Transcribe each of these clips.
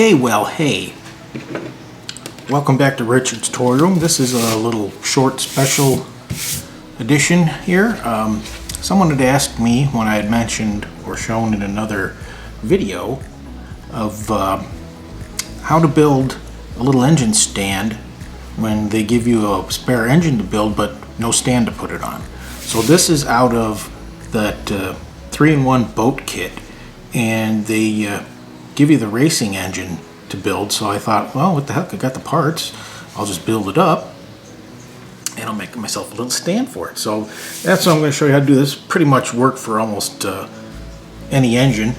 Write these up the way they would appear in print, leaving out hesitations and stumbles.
Okay, well, hey, welcome back to Richard's Toy Room. This is a little short special edition here. Someone had asked me when I had mentioned or shown in another video of how to build a little engine stand when they give you a spare engine to build but no stand to put it on. So this is out of that 3-in-1 boat kit, and they give you the racing engine to build. So I thought, well, what the heck, I got the parts, I'll just build it up and I'll make myself a little stand for it. So that's what I'm going to show you how to do. This pretty much work for almost any engine.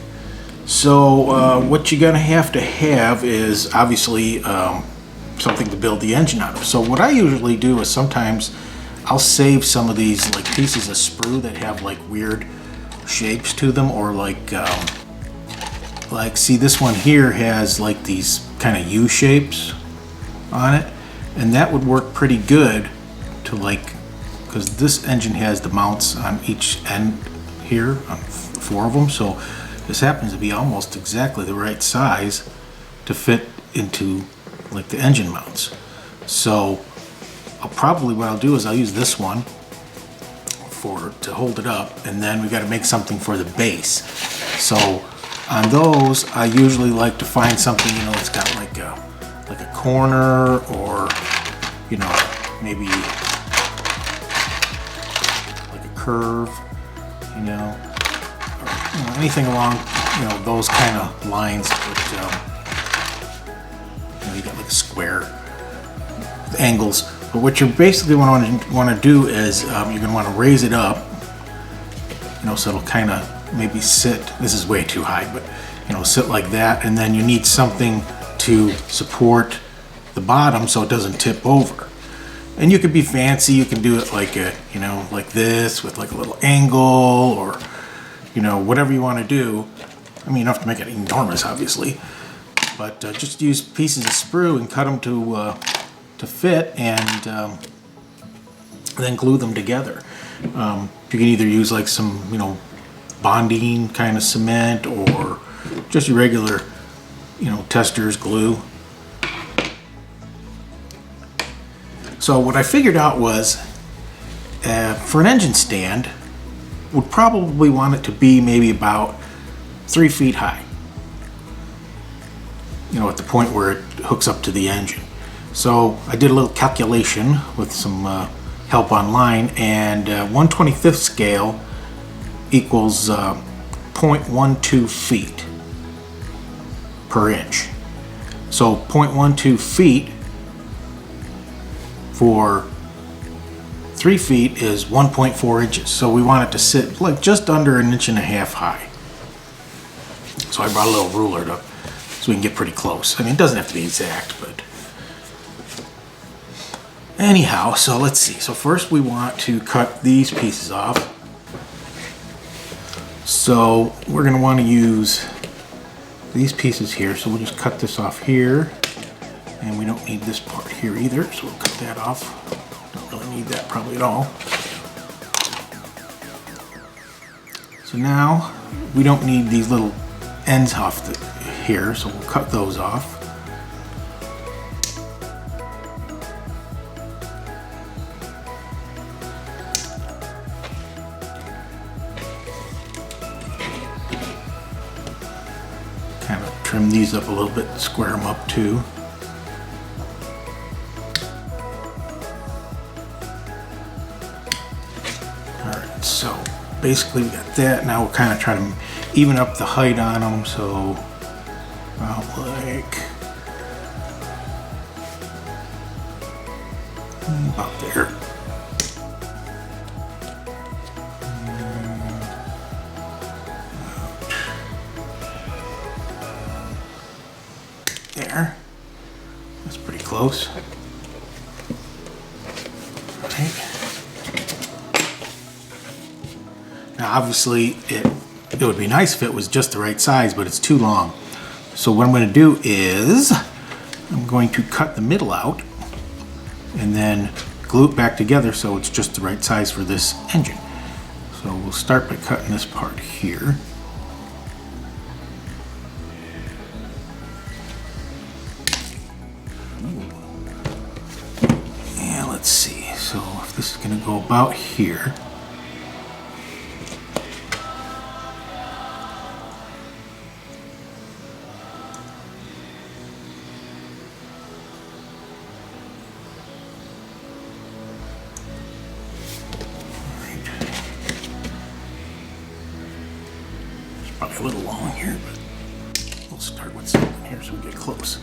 So what you're going to have is obviously something to build the engine out of. So what I usually do is sometimes I'll save some of these like pieces of sprue that have like weird shapes to them, or like see, this one here has like these kind of U shapes on it, and that would work pretty good to, like, because this engine has the mounts on each end here, on 4 of them, so this happens to be almost exactly the right size to fit into like the engine mounts. So what I'll do is I'll use this one to hold it up, and then we got to make something for the base. So on those, I usually like to find something, you know, it's got like a corner, or, you know, maybe like a curve, you know, or, you know, anything along, you know, those kind of lines. But you know, you got like a square with angles. But what you're basically want to do is you're going to want to raise it up, you know, so it'll kind of maybe sit, this is way too high, but, you know, sit like that, and then you need something to support the bottom so it doesn't tip over. And you could be fancy, you can do it like a, you know, like this with like a little angle, or, you know, whatever you want to do. I mean, you don't have to make it enormous, obviously, but just use pieces of sprue and cut them to fit, and then glue them together. You can either use like some, you know, bonding kind of cement, or just your regular, you know, Testors glue. So what I figured out was for an engine stand, would probably want it to be maybe about 3 feet high, you know, at the point where it hooks up to the engine. So I did a little calculation with some help online, and 1/25 scale equals 0.12 feet per inch. So 0.12 feet for 3 feet is 1.4 inches. So we want it to sit like just under 1.5 inches high. So I brought a little ruler so we can get pretty close. I mean, it doesn't have to be exact, but anyhow, so let's see. So first we want to cut these pieces off. So we're going to want to use these pieces here. So we'll just cut this off here. And we don't need this part here either, so we'll cut that off. Don't really need that probably at all. So now we don't need these little ends off here, so we'll cut those off. Kind of trim these up a little bit, square them up too. Alright, so basically we got that. Now we're kind of trying to even up the height on them, so about there. There. That's pretty close. Right. Now obviously it would be nice if it was just the right size, but it's too long. So what I'm going to do is I'm going to cut the middle out and then glue it back together so it's just the right size for this engine. So we'll start by cutting this part here. to go about here. It's probably a little long here, but we'll start with something here so we get close.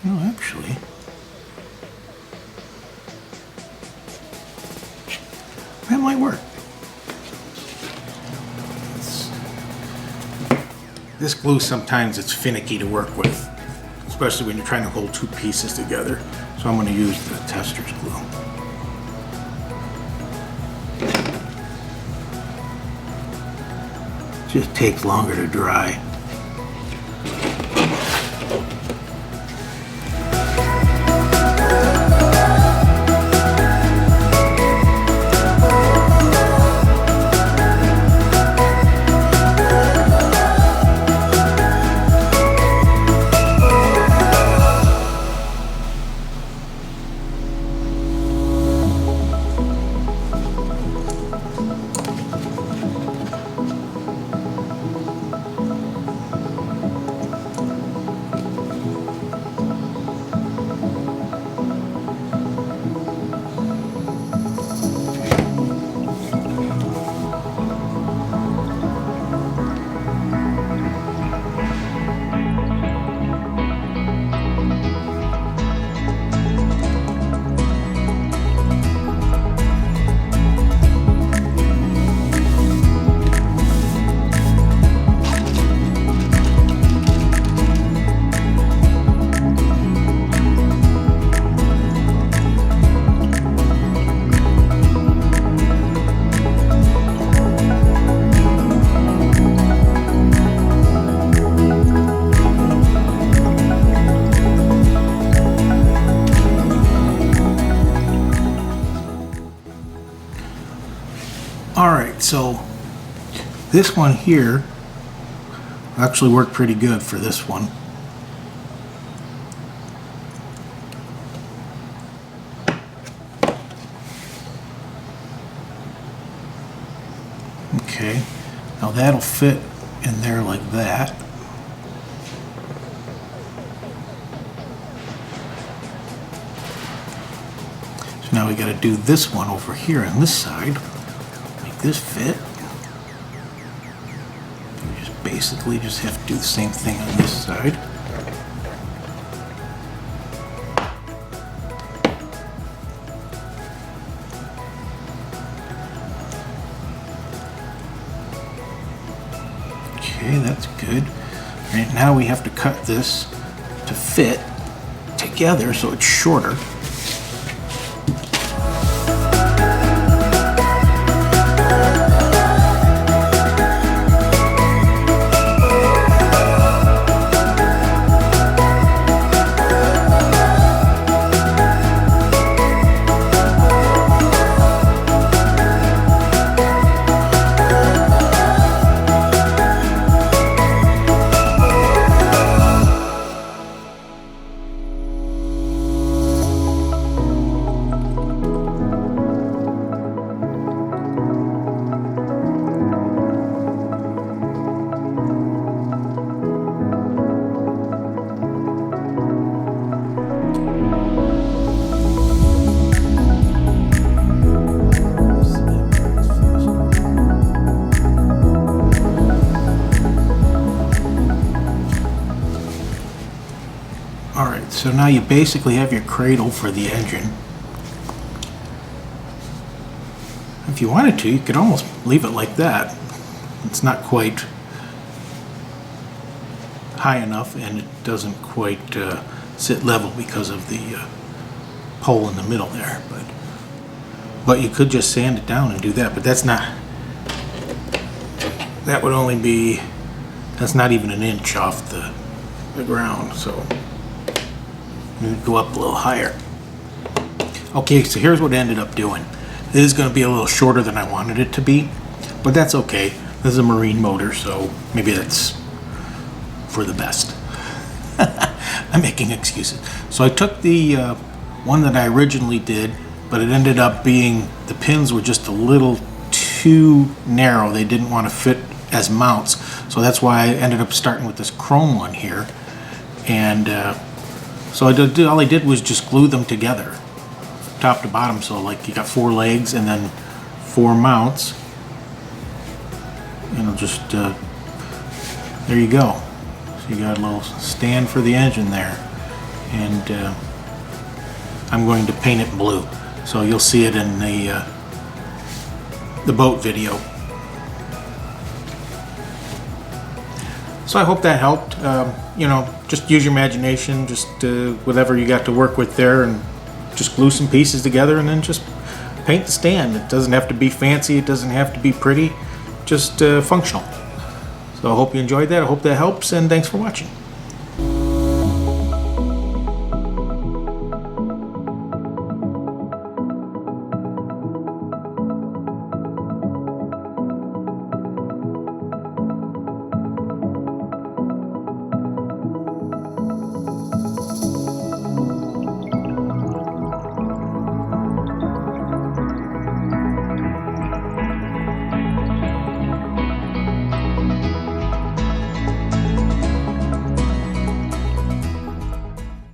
No, actually, that might work. This glue, sometimes it's finicky to work with, especially when you're trying to hold two pieces together. So I'm going to use the tester's glue. It just takes longer to dry. Alright, so this one here actually worked pretty good for this one. Okay, now that'll fit in there like that. So now we got to do this one over here on this side. This fit. You just basically just have to do the same thing on this side. Okay, that's good. All right, now we have to cut this to fit together so it's shorter. Alright, so now you basically have your cradle for the engine. If you wanted to, you could almost leave it like that. It's not quite high enough and it doesn't quite sit level because of the pole in the middle there. But you could just sand it down and do that, but that's not, that would only be That's not even an inch off the ground, so go up a little higher. Okay, so here's what I ended up doing. This is going to be a little shorter than I wanted it to be, but that's okay. This is a marine motor, so maybe that's for the best. I'm making excuses. So I took the one that I originally did, but it ended up being, the pins were just a little too narrow. They didn't want to fit as mounts, so that's why I ended up starting with this chrome one here. And so all I did was just glue them together, top to bottom. So like you got 4 legs and then 4 mounts. And it'll just, there you go. So you got a little stand for the engine there. And I'm going to paint it blue. So you'll see it in the boat video. So I hope that helped. You know, just use your imagination, just whatever you got to work with there, and just glue some pieces together and then just paint the stand. It doesn't have to be fancy, it doesn't have to be pretty, just functional. So I hope you enjoyed that, I hope that helps, and thanks for watching.